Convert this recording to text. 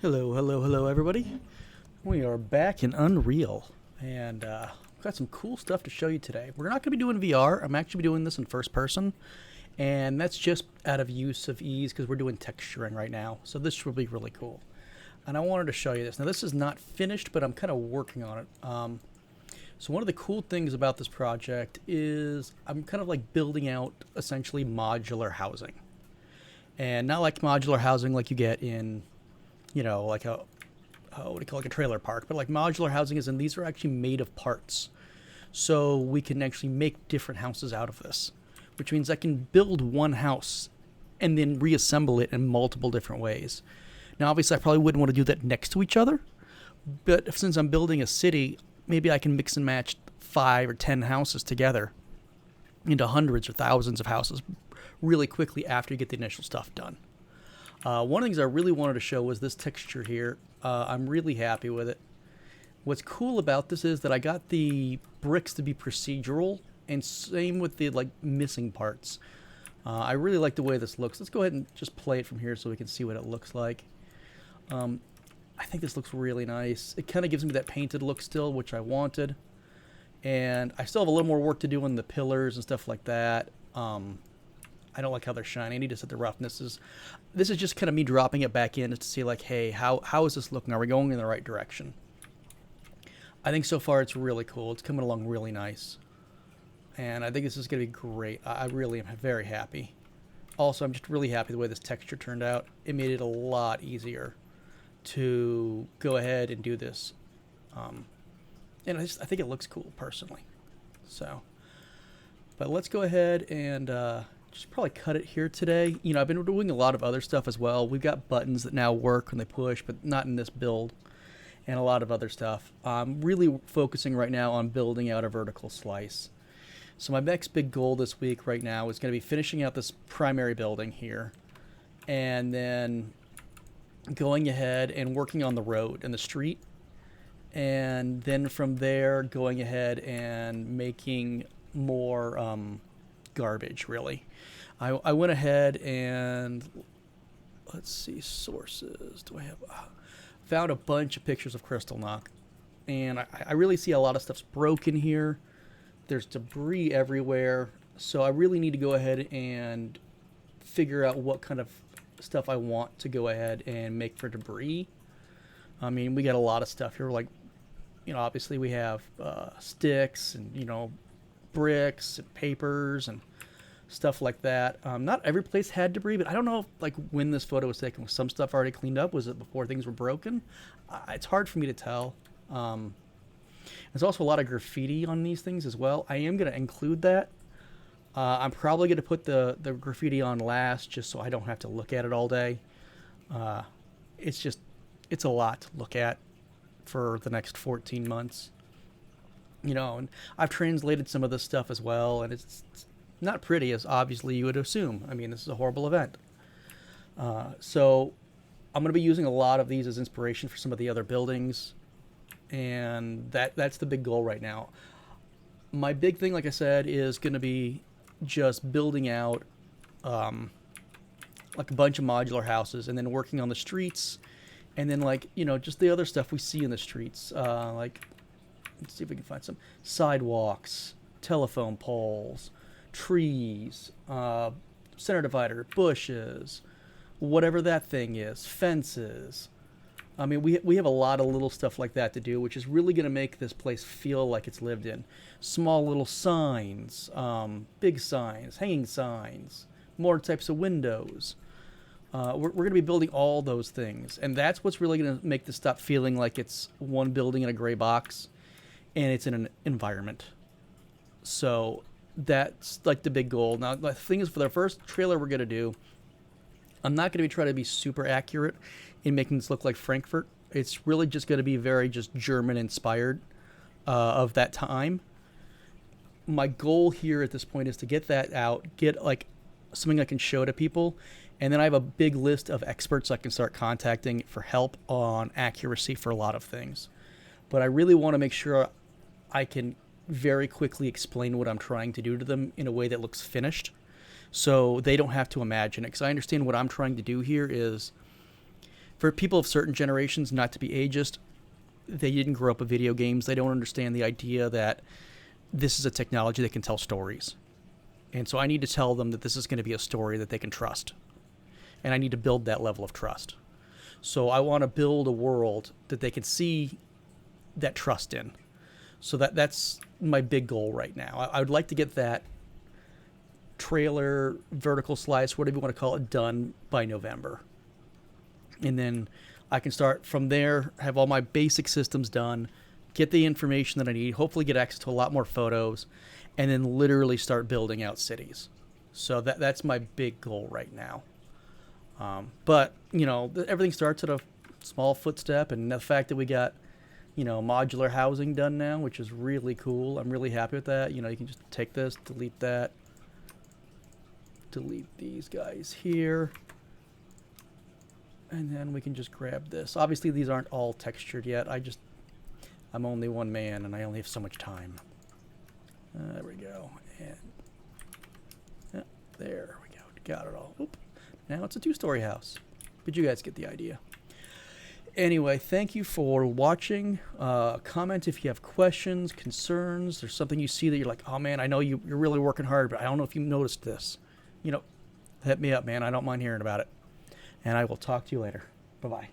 Hello, hello, hello, everybody. We are back in Unreal, and we've got some cool stuff to show you today. We're not going to be doing VR. I'm actually doing this in first person, and that's just out of use of ease because we're doing texturing right now. So this will be really cool. And I wanted to show you this. Now, this is not finished, but I'm kind of working on it. So one of the cool things about this project is I'm kind of like building out essentially modular housing. And not like modular housing like you get in like what do you call, like a trailer park, but like modular housing is, and these are actually made of parts. So we can actually make different houses out of this, which means I can build one house and then reassemble it in multiple different ways. Now, obviously, I probably wouldn't want to do that next to each other, but since I'm building a city, maybe I can mix and match 5 or 10 houses together into hundreds or thousands of houses really quickly after you get the initial stuff done. One of the things I really wanted to show was this texture here. I'm really happy with it. What's cool about this is that I got the bricks to be procedural, and same with the missing parts. I really like the way this looks. Let's go ahead and just play it from here so we can see what it looks like. I think this looks really nice. It kind of gives me that painted look still, which I wanted. And I still have a little more work to do on the pillars and stuff like that. I don't like how they're shiny. I need to set the roughnesses. This is just kind of me dropping it back in to see like, hey, how is this looking? Are we going in the right direction? I think so far it's really cool. It's coming along really nice. And I think this is going to be great. I really am very happy. Also, I'm just really happy the way this texture turned out. It made it a lot easier to go ahead and do this. And I think it looks cool personally. So, but let's go ahead and just probably cut it here today. I've been doing a lot of other stuff as well. We've got buttons that now work when they push, but not in this build, and a lot of other stuff. I'm really focusing right now on building out a vertical slice. So my next big goal this week right now is going to be finishing out this primary building here, and then going ahead and working on the road and the street, and then from there going ahead and making more garbage, really. I went ahead and, let's see, sources. Do I have, found a bunch of pictures of Krystalnacht, and I really see a lot of stuff's broken here. There's debris everywhere, so I really need to go ahead and figure out what kind of stuff I want to go ahead and make for debris. I mean, we got a lot of stuff here, obviously we have sticks and, bricks and papers and stuff like that. Not every place had debris, but I don't know if, when this photo was taken, was some stuff already cleaned up? Was it before things were broken? It's hard for me to tell. There's also a lot of graffiti on these things as well. I am going to include that. I'm probably going to put the graffiti on last just so I don't have to look at it all day. It's a lot to look at for the next 14 months. And I've translated some of this stuff as well, and it's not pretty, as obviously you would assume. I mean, this is a horrible event. So I'm going to be using a lot of these as inspiration for some of the other buildings, and that's the big goal right now. My big thing, like I said, is going to be just building out a bunch of modular houses, and then working on the streets, and then just the other stuff we see in the streets, let's see if we can find some sidewalks, telephone poles, trees, center divider, bushes, whatever that thing is, fences. I mean, we have a lot of little stuff like that to do, which is really going to make this place feel like it's lived in. Small little signs, big signs, hanging signs, more types of windows. We're going to be building all those things, and that's what's really going to make this stop feeling like it's one building in a gray box, and it's in an environment. So that's the big goal. Now, the thing is, for the first trailer we're going to do, I'm not going to be trying to be super accurate in making this look like Frankfurt. It's really just going to be very just German inspired of that time. My goal here at this point is to get that out, get something I can show to people, and then I have a big list of experts I can start contacting for help on accuracy for a lot of things. But I really want to make sure I can very quickly explain what I'm trying to do to them in a way that looks finished, so they don't have to imagine it. Because I understand what I'm trying to do here is for people of certain generations, not to be ageist, they didn't grow up with video games. They don't understand the idea that this is a technology that can tell stories. And so I need to tell them that this is going to be a story that they can trust. And I need to build that level of trust. So I want to build a world that they can see that trust in. So that's my big goal right now. I would like to get that trailer, vertical slice, whatever you want to call it, done by November. And then I can start from there, have all my basic systems done, get the information that I need, hopefully get access to a lot more photos, and then literally start building out cities. So that's my big goal right now. But, you know, everything starts at a small footstep, and the fact that we got, you know, modular housing done now, which is really cool. I'm really happy with that. You know, you can just take this, delete that, delete these guys here, and then we can just grab this. Obviously, these aren't all textured yet. I'm only one man, and I only have so much time. There we go. And yeah, there we go. Got it all. Oop. Now it's a 2-story house. But you guys get the idea. Anyway, thank you for watching. Comment if you have questions, concerns. There's something you see that you're like, oh man, I know you're really working hard, but I don't know if you noticed this. You know, hit me up, man. I don't mind hearing about it. And I will talk to you later. Bye-bye.